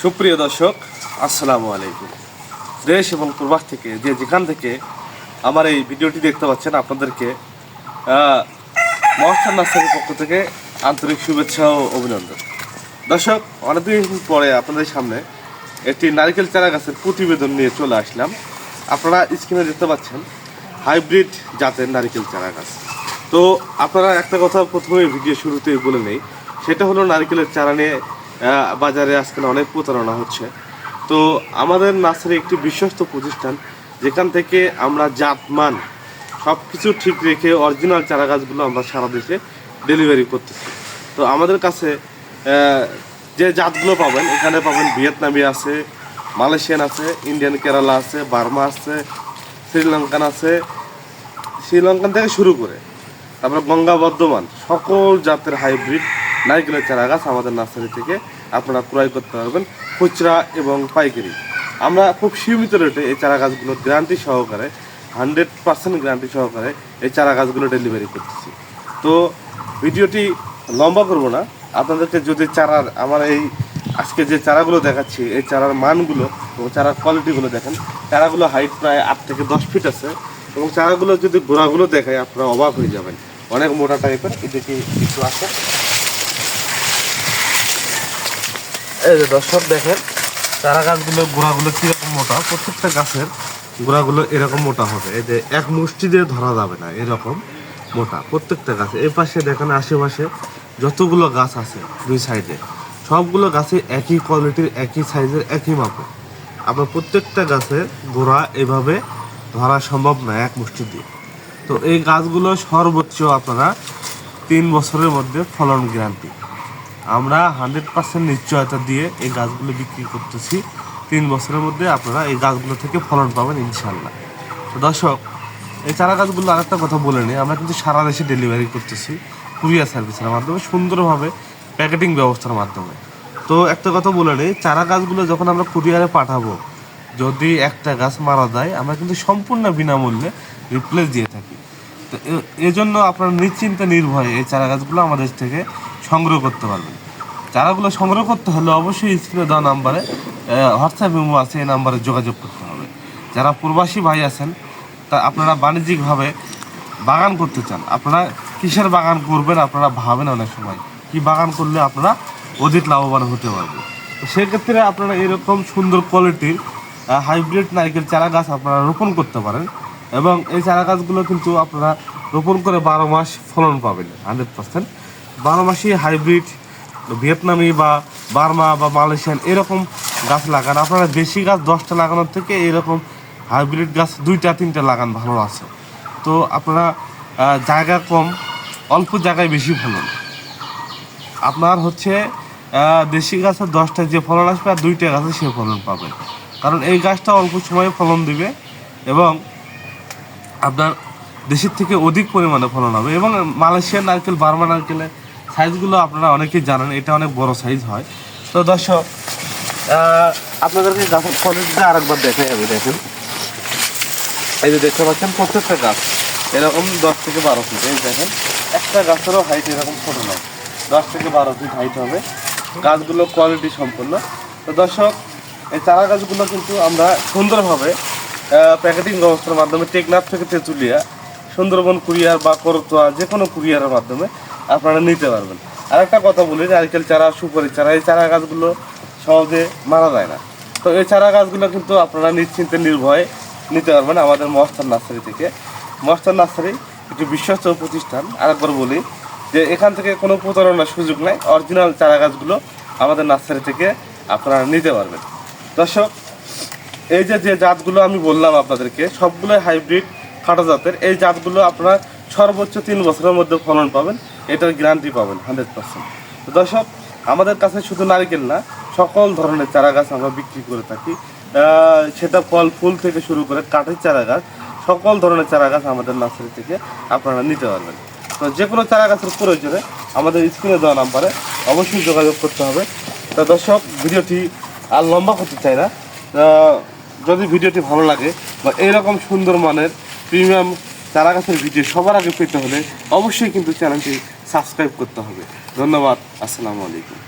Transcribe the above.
সুপ্রিয় দর্শক, আসসালামু আলাইকুম। দেশ এবং প্রবাস থেকে যেখান থেকে আমার এই ভিডিওটি দেখতে পাচ্ছেন, আপনাদেরকে মহস্থান নার্সারির পক্ষ থেকে আন্তরিক শুভেচ্ছা ও অভিনন্দন। দর্শক, অনেকদিন পরে আপনাদের সামনে একটি নারকেল চারা গাছের প্রতিবেদন নিয়ে চলে আসলাম। আপনারা স্ক্রিনে দেখতে পাচ্ছেন হাইব্রিড জাতের নারকেল চারা গাছ। তো আপনারা একটা কথা প্রথমে ভিডিও শুরুতেই বলে নেই, সেটা হলো নারকেলের চারা নিয়ে বাজারে আজকাল অনেক প্রতারণা হচ্ছে। তো আমাদের নার্সারি একটি বিশ্বস্ত প্রতিষ্ঠান, যেখান থেকে আমরা জাতমান সব কিছু ঠিক রেখে অরিজিনাল চারা গাছগুলো আমরা সারা দেশে ডেলিভারি করতেছি। তো আমাদের কাছে যে জাতগুলো পাবেন, এখানে পাবেন ভিয়েতনামি আছে, মালয়েশিয়ান আছে, ইন্ডিয়ান কেরালা আছে, বার্মা আছে, শ্রীলঙ্কান আছে, শ্রীলঙ্কান থেকে শুরু করে তারপরে গঙ্গা বর্ধমান, সকল জাতের হাইব্রিড নারকেলের চারা গাছ আমাদের নার্সারি থেকে আপনারা ক্রয় করতে পারবেন, খুচরা এবং পাইকারি। আমরা খুব সীমিত রেটে এই চারা গাছগুলো গ্যারান্টি সহকারে 100% গ্যারান্টি সহকারে এই চারা গাছগুলো ডেলিভারি করতেছি। তো ভিডিওটি লম্বা করব না, আপনাদেরকে যদি চারার আমার এই আজকে যে চারাগুলো দেখাচ্ছি, এই চারার মানগুলো এবং চারার কোয়ালিটিগুলো দেখেন। চারাগুলো হাইট প্রায় 8 থেকে 10 ফিট আছে এবং চারাগুলো যদি গোড়াগুলো দেখায় আপনারা অবাক হয়ে যাবেন, অনেক মোটা টাইপের। এদিকে কিছু আছে, এই যে দর্শক দেখেন চারা গাছগুলো গোড়াগুলো কীরকম মোটা। প্রত্যেকটা গাছের গোড়াগুলো এরকম মোটা হবে, এই যে এক মুষ্টি দিয়ে ধরা যাবে না, এরকম মোটা প্রত্যেকটা গাছে। এই পাশে দেখেন আশেপাশে যতগুলো গাছ আছে দুই সাইডে, সবগুলো গাছে একই কোয়ালিটির, একই সাইজের, একই মাপের। আপনার প্রত্যেকটা গাছের গোড়া এভাবে ধরা সম্ভব না এক মুষ্টি দিয়ে। তো এই গাছগুলো সর্বোচ্চ আপনারা 3 বছরের মধ্যে ফলন গ্যারান্টি। আমরা 100% নিশ্চয়তা দিয়ে এই গাছগুলো বিক্রি করতেছি। 3 বছরের মধ্যে আপনারা এই গাছগুলো থেকে ফলন পাবেন ইনশাল্লাহ। তো দর্শক, এই চারা গাছগুলো আরেকটা কথা বলে নিই, আমরা কিন্তু সারা দেশে ডেলিভারি করতেছি কুরিয়ার সার্ভিসের মাধ্যমে, সুন্দরভাবে প্যাকেটিং ব্যবস্থার মাধ্যমে। তো একটা কথা বলে নিই, চারা গাছগুলো যখন আমরা কুরিয়ারে পাঠাবো, যদি একটা গাছ মারা যায়, আমরা কিন্তু সম্পূর্ণ বিনামূল্যে রিপ্লেস দিয়ে থাকি। তো এজন্য আপনারা নিশ্চিন্তে নির্ভয়ে এই চারা গাছগুলো আমাদের থেকে সংগ্রহ করতে পারবেন। চারাগুলো সংগ্রহ করতে হলে অবশ্যই স্ক্রিনে দেওয়া নাম্বারে হোয়াটসঅ্যাপ ইমো আছে, এই নাম্বারে যোগাযোগ করতে হবে। যারা প্রবাসী ভাই আছেন, তা আপনারা বাণিজ্যিকভাবে বাগান করতে চান, আপনারা কিসের বাগান করবেন আপনারা ভাবেন অনেক সময়, কি বাগান করলে আপনারা অধিক লাভবান হতে পারবেন। তো সেক্ষেত্রে আপনারা এরকম সুন্দর কোয়ালিটির হাইব্রিড নারকেল চারা গাছ আপনারা রোপণ করতে পারেন এবং এই চারা গাছগুলো কিন্তু আপনারা রোপণ করে 12 মাস ফলন পাবেন 100%। 12 মাসই হাইব্রিড ভিয়েতনামি বা বার্মা বা মালয়েশিয়ান এরকম গাছ লাগান। আপনারা বেশি গাছ 10টা লাগানোর থেকে এরকম হাইব্রিড গাছ 2-3টা লাগান, ভালো আছে। তো আপনারা জায়গা কম, অল্প জায়গায় বেশি ফলন। আপনার হচ্ছে দেশি গাছের 10টায় যে ফলন আসবে আর 2টা গাছে সে ফলন পাবেন, কারণ এই গাছটা অল্প সময়ে ফলন দিবে এবং আপনার দেশের থেকে অধিক পরিমাণে ফলন হবে। এবং মালয়েশিয়ান নারকেল, বার্মা নারকেলের সাইজগুলো আপনারা অনেকেই জানেন, এটা অনেক বড় সাইজ হয়। তো দর্শক, আপনাদেরকে গাছের কোয়ালিটিটা আরেকবার দেখাই হবে। দেখেন, এই যে দেখতে পাচ্ছেন প্রত্যেকটা গাছ এরকম 10 থেকে 12 ফিট। এই দেখেন একটা গাছেরও হাইট এরকম ছোটো নয়, 10 থেকে 12 ফিট হাইট হবে। গাছগুলো কোয়ালিটি সম্পন্ন। তো দর্শক, এই চারা গাছগুলো কিন্তু আমরা সুন্দরভাবে প্যাকেটিং ব্যবস্থার মাধ্যমে টেকনাফ থেকে তেঁতুলিয়া, সুন্দরবন কুরিয়ার বা করতোয়া, যে কোনো কুরিয়ারের মাধ্যমে আপনারা নিতে পারবেন। আর একটা কথা বলি, নারকেল চারা, সুপারি চারা, এই চারা গাছগুলো সহজে মারা যায় না। তো এই চারা গাছগুলো কিন্তু আপনারা নিশ্চিন্তে নির্ভয়ে নিতে পারবেন আমাদের মহস্থান নার্সারি থেকে। মহস্থান নার্সারি একটি বিশ্বস্ত প্রতিষ্ঠান। আরেকবার বলি যে এখান থেকে কোনো প্রতারণার সুযোগ নাই, অরিজিনাল চারা গাছগুলো আমাদের নার্সারি থেকে আপনারা নিতে পারবেন। দর্শক, এই যে জাতগুলো আমি বললাম আপনাদেরকে, সবগুলোই হাইব্রিড খাটো জাতের। এই জাতগুলো আপনারা সর্বোচ্চ 3 বছরের মধ্যে ফলন পাবেন, এটার গ্যারান্টি পাবেন 100%। তো দর্শক, আমাদের কাছে শুধু নারকেল না, সকল ধরনের চারা গাছ আমরা বিক্রি করে থাকি। সেটা ফল ফুল থেকে শুরু করে কাঠের চারা গাছ, সকল ধরনের চারা গাছ আমাদের নার্সারি থেকে আপনারা নিতে পারবেন। তো যে কোনো চারা গাছের প্রয়োজনে আমাদের স্ক্রিনে দেওয়া নাম্বারে অবশ্যই যোগাযোগ করতে হবে। তো দর্শক, ভিডিওটি আর লম্বা করতে চাই না। যদি ভিডিওটি ভালো লাগে বা এইরকম সুন্দর মানের প্রিমিয়াম চারা গাছের ভিডিও সবার আগে পেতে হলে অবশ্যই কিন্তু চ্যানেলটি সাবস্ক্রাইব করতে হবে। ধন্যবাদ, আসসালামু আলাইকুম।